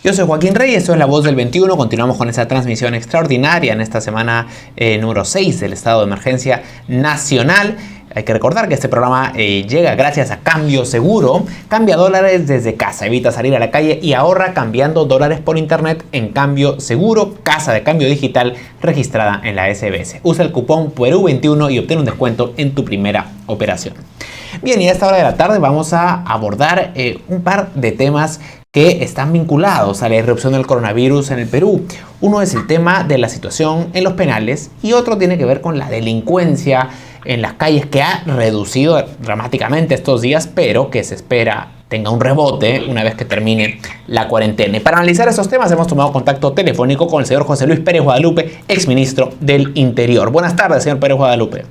Yo soy Joaquín Reyes, esto es La Voz del 21. Continuamos con esta transmisión extraordinaria en esta semana número 6 del estado de emergencia nacional. Hay que recordar que este programa llega gracias a Cambio Seguro. Cambia dólares desde casa, evita salir a la calle y ahorra cambiando dólares por internet en Cambio Seguro, casa de cambio digital registrada en la SBS. Usa el cupón PERU21 y obtén un descuento en tu primera operación. Bien, y a esta hora de la tarde vamos a abordar un par de temas que están vinculados a la irrupción del coronavirus en el Perú. Uno es el tema de la situación en los penales y otro tiene que ver con la delincuencia en las calles, que ha reducido dramáticamente estos días, pero que se espera tenga un rebote una vez que termine la cuarentena. Y para analizar esos temas hemos tomado contacto telefónico con el señor José Luis Pérez Guadalupe, exministro del Interior. Buenas tardes, señor Pérez Guadalupe.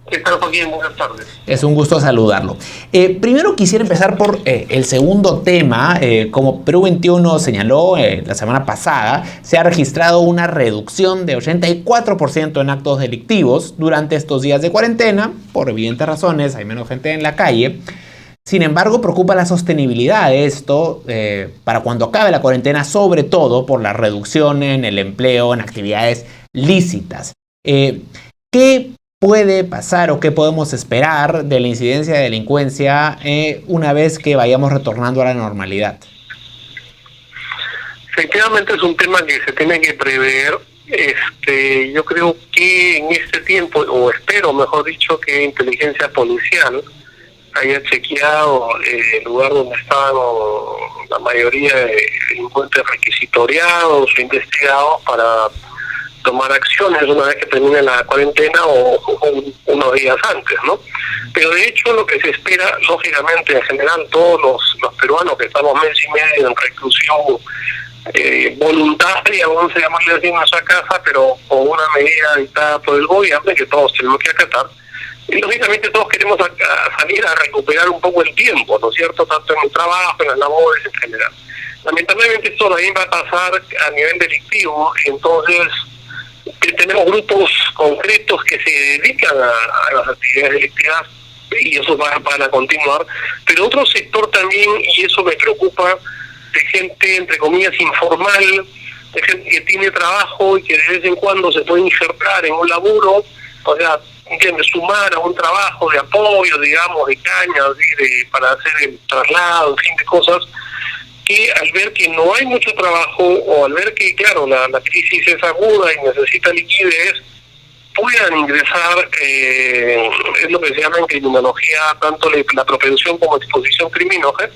¿Qué tal, Joaquín? Buenas tardes. Es un gusto saludarlo. Primero quisiera empezar por el segundo tema. Como PERU21 señaló la semana pasada, se ha registrado una reducción de 84% en actos delictivos durante estos días de cuarentena. Por evidentes razones, hay menos gente en la calle. Sin embargo, preocupa la sostenibilidad de esto para cuando acabe la cuarentena, sobre todo por la reducción en el empleo, en actividades lícitas. ¿Qué puede pasar o qué podemos esperar de la incidencia de delincuencia una vez que vayamos retornando a la normalidad? Efectivamente es un tema que se tiene que prever. Yo creo que en este tiempo, o espero mejor dicho, que inteligencia policial haya chequeado el lugar donde estaban la mayoría de delincuentes requisitoriados o investigados para tomar acciones una vez que termine la cuarentena o unos días antes, ¿no? Pero de hecho lo que se espera, lógicamente, en general, todos los peruanos que estamos mes y medio en reclusión voluntaria, vamos a llamarle así, en nuestra casa, pero con una medida dictada por el gobierno que todos tenemos que acatar. Y lógicamente todos queremos salir a recuperar un poco el tiempo, ¿no es cierto?, tanto en el trabajo, en las labores, en general. Lamentablemente esto también va a pasar a nivel delictivo, entonces tenemos grupos concretos que se dedican a las actividades delictivas y eso van a continuar, pero otro sector también, y eso me preocupa, de gente, entre comillas, informal, de gente que tiene trabajo y que de vez en cuando se puede insertar en un laburo, o sea, sumar a un trabajo de apoyo, digamos, de cañas, para hacer el traslado, en fin, de cosas, que al ver que no hay mucho trabajo o al ver que, claro, la crisis es aguda y necesita liquidez, puedan ingresar, es lo que se llama en criminología, tanto la propensión como exposición criminógena,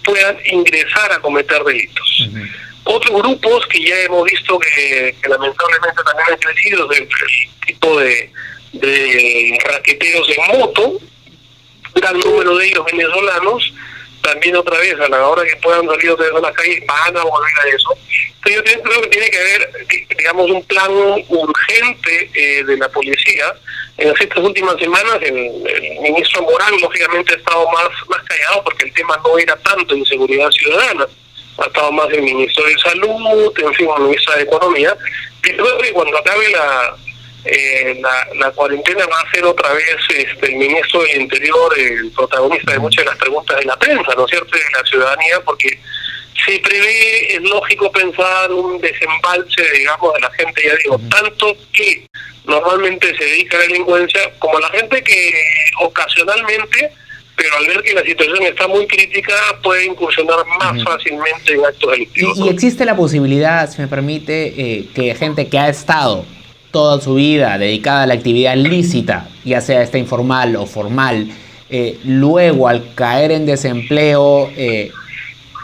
puedan ingresar a cometer delitos. Otros grupos que ya hemos visto que lamentablemente también han crecido, el tipo de raqueteros en moto, gran número de ellos venezolanos, también otra vez a la hora que puedan salir otra vez a la calle van a volver a eso. Entonces yo creo que tiene que haber, digamos, un plan urgente de la policía. En estas últimas semanas el ministro Morán lógicamente ha estado más callado porque el tema no era tanto inseguridad ciudadana, ha estado más el ministro de Salud, en fin, el ministro de Economía, pero cuando acabe la cuarentena va a ser otra vez el ministro del Interior el protagonista de muchas de las preguntas de la prensa, ¿no es cierto?, de la ciudadanía, porque se prevé, es lógico pensar un desembalse, digamos, de la gente, ya digo, tanto que normalmente se dedica a la delincuencia, como la gente que ocasionalmente, pero al ver que la situación está muy crítica, puede incursionar más fácilmente en actos delictivos. Y existe la posibilidad, si me permite, que gente que ha estado toda su vida dedicada a la actividad lícita, ya sea esta informal o formal, luego al caer en desempleo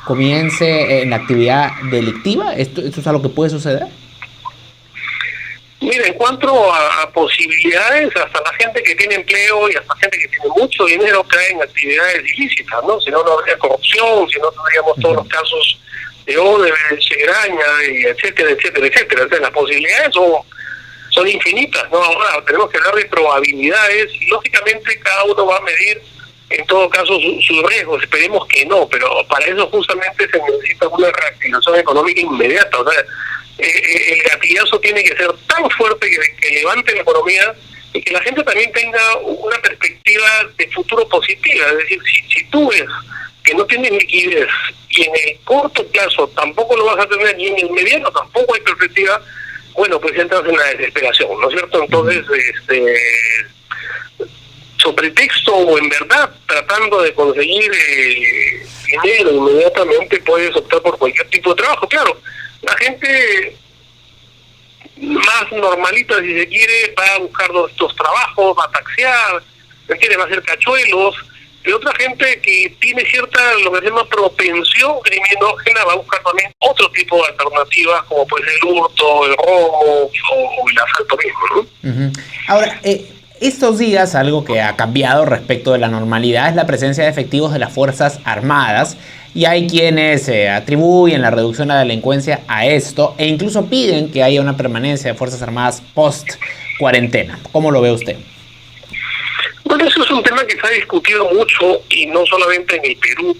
comience en la actividad delictiva. ¿Esto es algo que puede suceder? Mira, en cuanto a posibilidades, hasta la gente que tiene empleo y hasta gente que tiene mucho dinero cae en actividades ilícitas, ¿no? Si no, no habría corrupción, si no tendríamos todos los casos de Odebrecht, Graña, y etcétera, etcétera, etcétera. Entonces las posibilidades son infinitas, ¿no? Ahora tenemos que hablar de probabilidades y lógicamente cada uno va a medir en todo caso sus riesgos. Esperemos que no, pero para eso justamente se necesita una reactivación económica inmediata. O sea, el gatillazo tiene que ser tan fuerte que levante la economía y que la gente también tenga una perspectiva de futuro positiva. Es decir, si tú ves que no tienes liquidez y en el corto plazo tampoco lo vas a tener, y en el mediano tampoco hay perspectiva, bueno, pues entras en la desesperación, ¿no es cierto? Entonces, sobre texto o en verdad tratando de conseguir dinero inmediatamente, puedes optar por cualquier tipo de trabajo. Claro, la gente más normalita, si se quiere, va a buscar estos trabajos, va a taxear, ¿me entiendes? Va a hacer cachuelos. Y otra gente que tiene cierta, lo que se llama propensión criminógena, va a buscar también otro tipo de alternativas, como puede ser el hurto, el robo o el asalto mismo, ¿no? Ahora, estos días algo que ha cambiado respecto de la normalidad es la presencia de efectivos de las Fuerzas Armadas, y hay quienes atribuyen la reducción de la delincuencia a esto e incluso piden que haya una permanencia de Fuerzas Armadas post-cuarentena. ¿Cómo lo ve usted? Bueno, eso es un tema que se ha discutido mucho y no solamente en el Perú.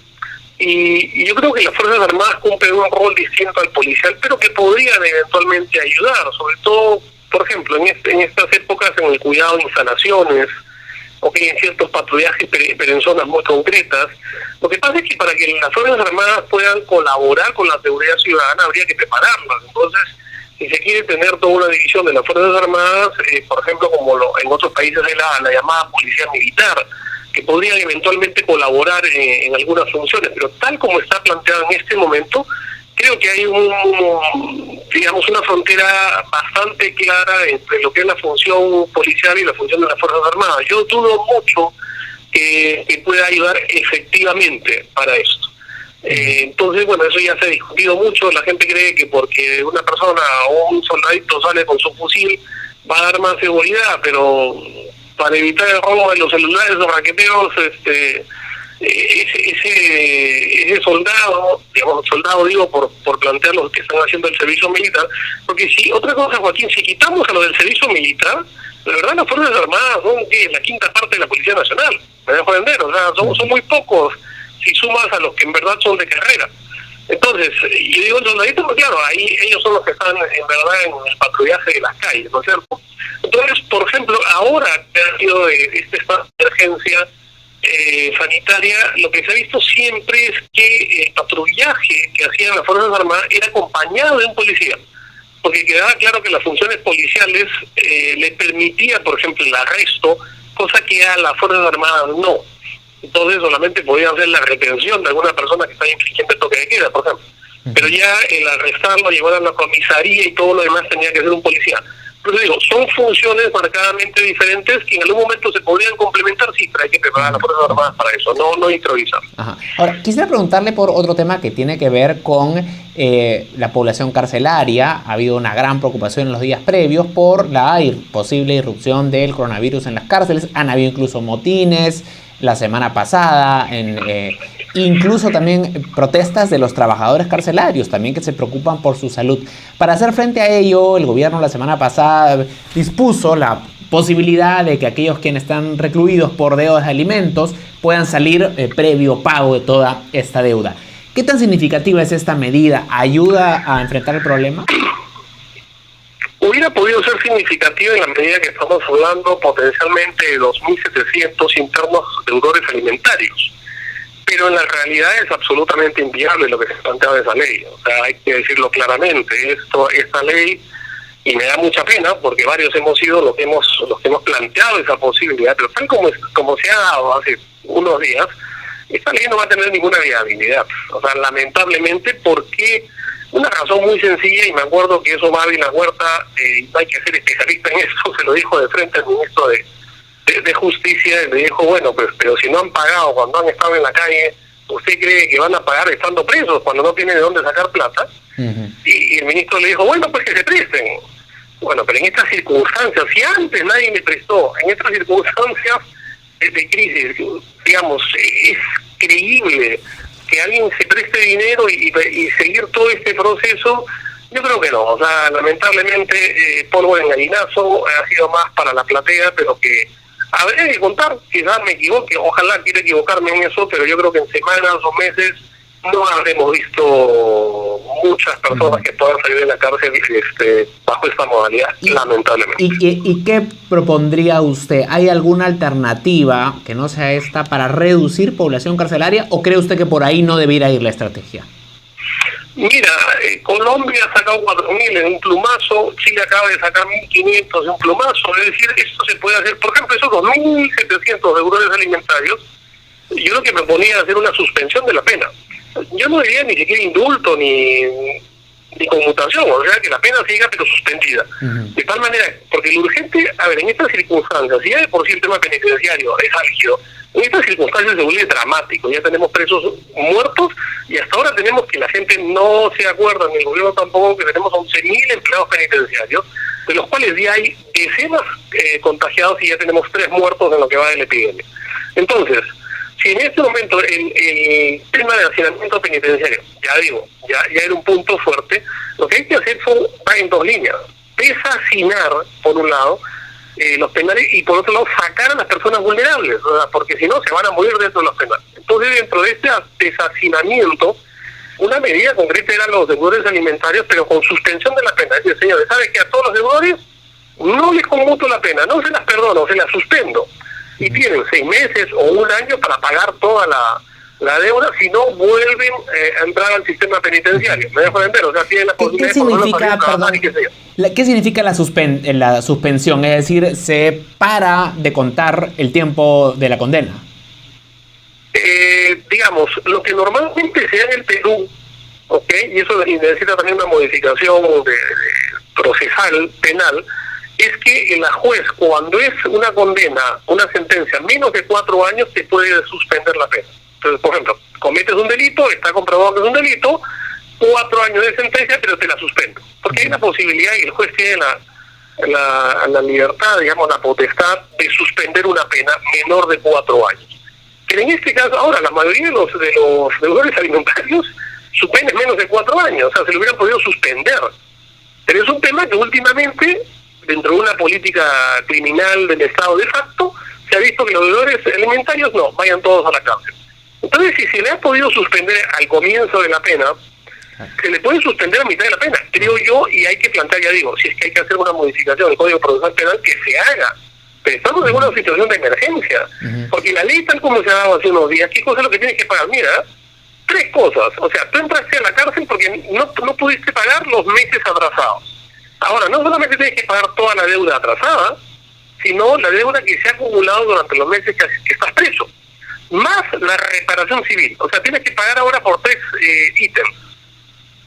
Y yo creo que las Fuerzas Armadas cumplen un rol distinto al policial, pero que podrían eventualmente ayudar, sobre todo, por ejemplo, en estas épocas en el cuidado de instalaciones, o que en ciertos patrullajes, pero en zonas muy concretas. Lo que pasa es que para que las Fuerzas Armadas puedan colaborar con la seguridad ciudadana habría que prepararlas. Entonces, si se quiere tener toda una división de las Fuerzas Armadas, por ejemplo, como en otros países de la llamada policía militar, que podrían eventualmente colaborar en algunas funciones, pero tal como está planteado en este momento, creo que hay una frontera bastante clara entre lo que es la función policial y la función de las Fuerzas Armadas. Yo dudo mucho que pueda ayudar efectivamente para esto. Entonces, bueno, eso ya se ha discutido mucho. La gente cree que porque una persona o un soldadito sale con su fusil va a dar más seguridad, pero para evitar el robo de los celulares, los raqueteos, ese soldado, digo, por plantear los que están haciendo el servicio militar, porque si, otra cosa, Joaquín, si quitamos a lo del servicio militar, de verdad las Fuerzas Armadas son la quinta parte de la Policía Nacional, me dejo vender, o sea, son muy pocos si sumas a los que en verdad son de carrera. Entonces, yo digo el soldadito, porque claro, ahí ellos son los que están en verdad en el patrullaje de las calles, ¿no es cierto? Entonces, por ejemplo, ahora que ha sido este estado de emergencia sanitaria, lo que se ha visto siempre es que el patrullaje que hacían las Fuerzas Armadas era acompañado de un policía, porque quedaba claro que las funciones policiales le permitía, por ejemplo, el arresto, cosa que a las Fuerzas Armadas no. Entonces solamente podían hacer la retención de alguna persona que está infringiendo el toque de queda, por ejemplo. Pero ya el arrestarlo, llevar a la comisaría y todo lo demás tenía que ser un policía. Por eso digo, son funciones marcadamente diferentes que en algún momento se podrían complementar, sí, pero hay que preparar a las Fuerzas Armadas para eso, no improvisar. Ajá. Ahora, quisiera preguntarle por otro tema que tiene que ver con la población carcelaria. Ha habido una gran preocupación en los días previos por la posible irrupción del coronavirus en las cárceles. Han habido incluso motines la semana pasada, incluso también protestas de los trabajadores carcelarios, también que se preocupan por su salud. Para hacer frente a ello, el gobierno la semana pasada dispuso la posibilidad de que aquellos quienes están recluidos por deudas de alimentos puedan salir previo pago de toda esta deuda. ¿Qué tan significativa es esta medida? ¿Ayuda a enfrentar el problema? Hubiera podido ser significativa en la medida que estamos hablando potencialmente de 2.700 internos deudores alimentarios. Pero en la realidad es absolutamente inviable lo que se plantea de esa ley. O sea, hay que decirlo claramente. Esta ley, y me da mucha pena porque varios hemos sido los que hemos planteado esa posibilidad, pero tal como se ha dado hace unos días, esta ley no va a tener ninguna viabilidad. O sea, lamentablemente, porque una razón muy sencilla, y me acuerdo que eso Mávila Huerta, no hay que ser especialista en esto, se lo dijo de frente al ministro de Justicia, y le dijo, bueno, pues, pero si no han pagado cuando han estado en la calle, ¿usted cree que van a pagar estando presos cuando no tienen de dónde sacar plata? Uh-huh. Y el ministro le dijo, bueno, pues que se presten. Bueno, pero en estas circunstancias, si antes nadie le prestó, en estas circunstancias de crisis, digamos, es creíble que alguien se preste dinero y seguir todo este proceso. Yo creo que no, o sea, lamentablemente polvo de gallinazo ha sido más para la platea, pero que habría que contar, quizás me equivoque, ojalá quiera equivocarme en eso, pero yo creo que en semanas o meses no habremos visto muchas personas que puedan salir de la cárcel bajo esta modalidad, lamentablemente. ¿Y qué propondría usted? ¿Hay alguna alternativa que no sea esta para reducir población carcelaria o cree usted que por ahí no debiera ir la estrategia? Mira, Colombia ha sacado 4.000 en un plumazo, Chile acaba de sacar 1.500 en un plumazo, es decir, esto se puede hacer, por ejemplo, esos 2.700 deudores alimentarios, yo lo que proponía es hacer una suspensión de la pena. Yo no diría ni siquiera indulto ni conmutación, o sea, que la pena siga pero suspendida. De tal manera, porque lo urgente, a ver, en estas circunstancias, si ya de por sí el tema penitenciario es álgido, en estas circunstancias se vuelve dramático, ya tenemos presos muertos y hasta ahora tenemos que la gente no se acuerda, ni el gobierno tampoco, que tenemos 11.000 empleados penitenciarios, de los cuales ya hay decenas contagiados y ya tenemos 3 muertos en lo que va del epidemia. Entonces, si en este momento el tema de hacinamiento penitenciario, ya era un punto fuerte, lo que hay que hacer va en 2 líneas. Deshacinar, por un lado, los penales y por otro lado sacar a las personas vulnerables, ¿verdad? Porque si no se van a morir dentro de los penales. Entonces, dentro de este deshacinamiento, una medida concreta eran los deudores alimentarios, pero con suspensión de la pena. Es decir, señores, ¿sabe que a todos los deudores no les conmuto la pena, no se las perdono, se las suspendo? Y tienen 6 meses o 1 año para pagar toda la deuda, si no vuelven a entrar al sistema penitenciario. ¿Me dejo entender? O sea, tienen la posibilidad ¿Qué significa la suspensión? Es decir, ¿se para de contar el tiempo de la condena? Digamos, lo que normalmente se da en el Perú, ¿ok? Y eso necesita también una modificación procesal, penal, es que la juez, cuando es una condena, una sentencia menos de 4 años, te puede suspender la pena. Entonces, por ejemplo, cometes un delito, está comprobado que es un delito, 4 años de sentencia, pero te la suspendo. Porque hay una posibilidad y el juez tiene la libertad, digamos, la potestad de suspender una pena menor de 4 años. Pero en este caso, ahora, la mayoría de los deudores alimentarios, su pena es menos de 4 años, o sea, se lo hubieran podido suspender. Pero es un tema que últimamente, dentro de una política criminal del Estado de facto, se ha visto que los deudores alimentarios no, vayan todos a la cárcel. Entonces, si se le ha podido suspender al comienzo de la pena, se le puede suspender a mitad de la pena, creo yo, y hay que plantear, ya digo, si es que hay que hacer una modificación del Código Procesal Penal, que se haga. Pero estamos en una situación de emergencia, porque la ley tal como se ha dado hace unos días, ¿qué cosa es lo que tienes que pagar? Mira, 3 cosas. O sea, tú entraste a la cárcel porque no pudiste pagar los meses atrasados. Ahora, no solamente tienes que pagar toda la deuda atrasada, sino la deuda que se ha acumulado durante los meses que estás preso, más la reparación civil. O sea, tienes que pagar ahora por 3 ítems.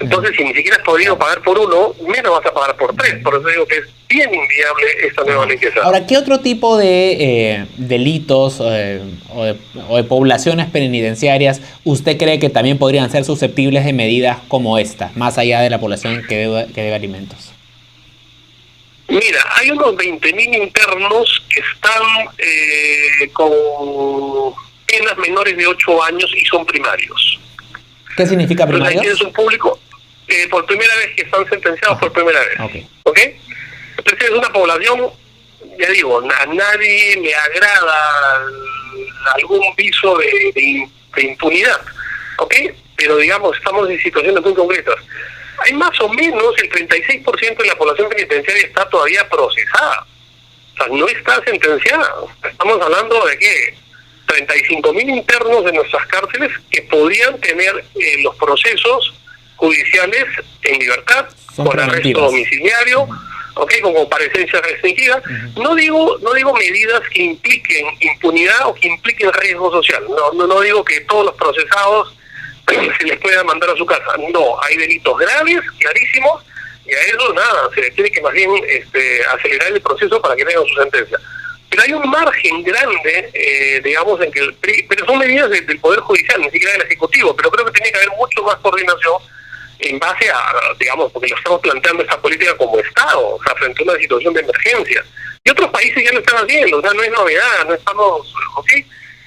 Entonces, si ni siquiera has podido pagar por uno, menos vas a pagar por 3. Por eso digo que es bien inviable esta nueva ley que se hace. Ahora, ¿qué otro tipo de delitos o de poblaciones penitenciarias usted cree que también podrían ser susceptibles de medidas como esta, más allá de la población que debe alimentos? Mira, hay unos 20.000 internos que están con penas menores de 8 años y son primarios. ¿Qué significa primarios? Entonces, es un público por primera vez que están sentenciados por primera vez. ¿Ok? Entonces es una población, ya digo, a nadie le agrada algún viso de impunidad. ¿Ok? Pero digamos, estamos en situaciones muy concretas. Hay más o menos el 36% de la población penitenciaria está todavía procesada. O sea, no está sentenciada. Estamos hablando de que 35.000 internos de nuestras cárceles que podrían tener los procesos judiciales en libertad, con arresto domiciliario, con comparecencia restringida. No digo medidas que impliquen impunidad o que impliquen riesgo social. No digo que todos los procesados se les pueda mandar a su casa. No, hay delitos graves, clarísimos, y a eso nada, se les tiene que más bien acelerar el proceso para que tengan su sentencia. Pero hay un margen grande, digamos, en que pero son medidas del Poder Judicial, ni siquiera del Ejecutivo, pero creo que tiene que haber mucho más coordinación en base a, digamos, porque lo estamos planteando esta política como Estado, o sea, frente a una situación de emergencia. Y otros países ya lo están haciendo, o sea, no es novedad, no estamos,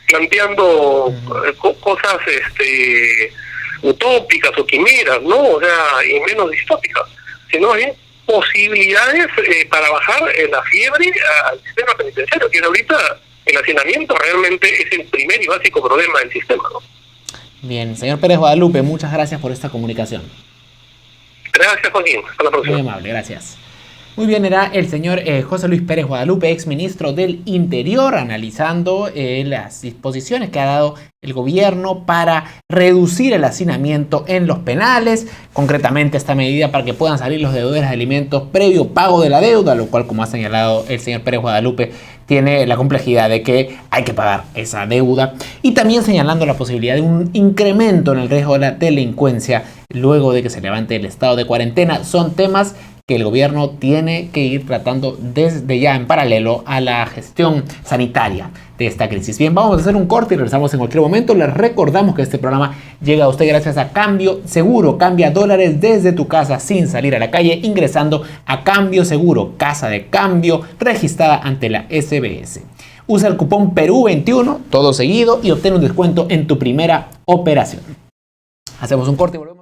planteando cosas utópicas o quimeras, ¿no? O sea, y menos distópicas, sino bien posibilidades para bajar la fiebre al sistema penitenciario, que ahorita el hacinamiento realmente es el primer y básico problema del sistema, ¿no? Bien, señor Pérez Guadalupe, muchas gracias por esta comunicación. Gracias, Joaquín. Hasta la próxima. Muy amable, gracias. Muy bien, era el señor José Luis Pérez Guadalupe, ex ministro del Interior, analizando las disposiciones que ha dado el gobierno para reducir el hacinamiento en los penales, concretamente esta medida para que puedan salir los deudores de alimentos previo pago de la deuda, lo cual, como ha señalado el señor Pérez Guadalupe, tiene la complejidad de que hay que pagar esa deuda, y también señalando la posibilidad de un incremento en el riesgo de la delincuencia luego de que se levante el estado de cuarentena. Son temas que el gobierno tiene que ir tratando desde ya en paralelo a la gestión sanitaria de esta crisis. Bien, vamos a hacer un corte y regresamos en cualquier momento. Les recordamos que este programa llega a usted gracias a Cambio Seguro. Cambia dólares desde tu casa sin salir a la calle ingresando a Cambio Seguro, casa de cambio registrada ante la SBS. Usa el cupón Perú21, todo seguido, y obtén un descuento en tu primera operación. Hacemos un corte y volvemos.